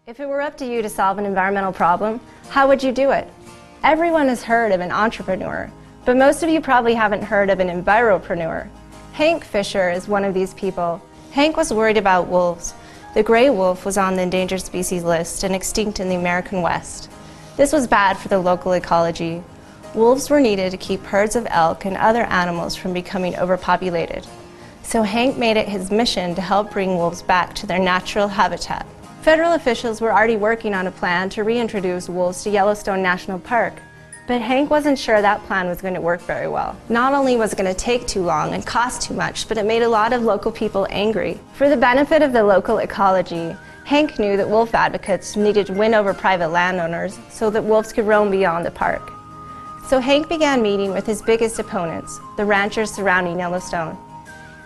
If it were up to you to solve an environmental problem, how would you do it? Everyone has heard of an entrepreneur, but most of you probably haven't heard of an enviropreneur. Hank Fisher is one of these people. Hank was worried about wolves. The gray wolf was on the endangered species list and extinct in the American West. This was bad for the local ecology. Wolves were needed to keep herds of elk and other animals from becoming overpopulated. So Hank made it his mission to help bring wolves back to their natural habitat. Federal officials were already working on a plan to reintroduce wolves to Yellowstone National Park, but Hank wasn't sure that plan was going to work very well. Not only was it going to take too long and cost too much, but it made a lot of local people angry. For the benefit of the local ecology, Hank knew that wolf advocates needed to win over private landowners so that wolves could roam beyond the park. So Hank began meeting with his biggest opponents, the ranchers surrounding Yellowstone.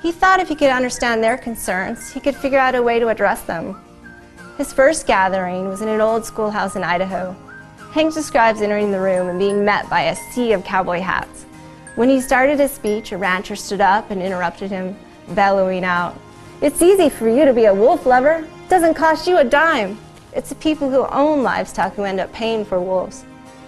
He thought if he could understand their concerns, he could figure out a way to address them. His first gathering was in an old schoolhouse in Idaho. Hank describes entering the room and being met by a sea of cowboy hats. When he started his speech, a rancher stood up and interrupted him, bellowing out, "It's easy for you to be a wolf lover. It doesn't cost you a dime. It's the people who own livestock who end up paying for wolves."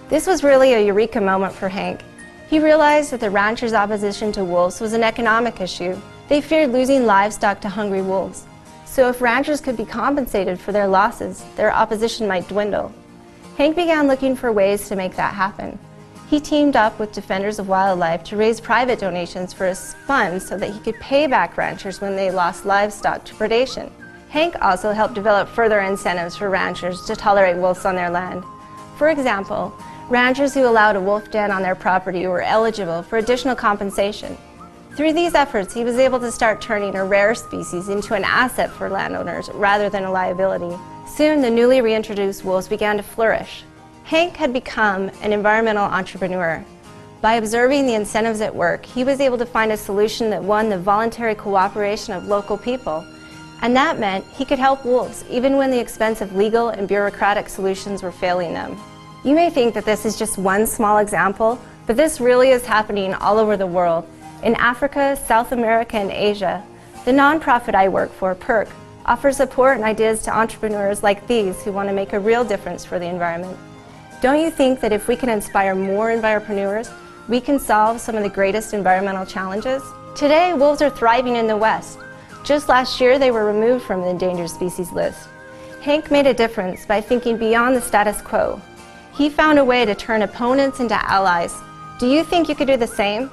This was really a eureka moment for Hank. He realized that the ranchers' opposition to wolves was an economic issue. They feared losing livestock to hungry wolves. So if ranchers could be compensated for their losses, their opposition might dwindle. Hank began looking for ways to make that happen. He teamed up with Defenders of Wildlife to raise private donations for his fund so that he could pay back ranchers when they lost livestock to predation. Hank also helped develop further incentives for ranchers to tolerate wolves on their land. For example, ranchers who allowed a wolf den on their property were eligible for additional compensation. Through these efforts, he was able to start turning a rare species into an asset for landowners rather than a liability. Soon, the newly reintroduced wolves began to flourish. Hank had become an environmental entrepreneur. By observing the incentives at work, he was able to find a solution that won the voluntary cooperation of local people. And that meant he could help wolves even when the expensive legal and bureaucratic solutions were failing them. You may think that this is just one small example, but this really is happening all over the world. In Africa, South America, and Asia, the nonprofit I work for, PERC, offers support and ideas to entrepreneurs like these who want to make a real difference for the environment. Don't you think that if we can inspire more enviropreneurs, we can solve some of the greatest environmental challenges? Today, wolves are thriving in the West. Just last year, they were removed from the endangered species list. Hank made a difference by thinking beyond the status quo. He found a way to turn opponents into allies. Do you think you could do the same?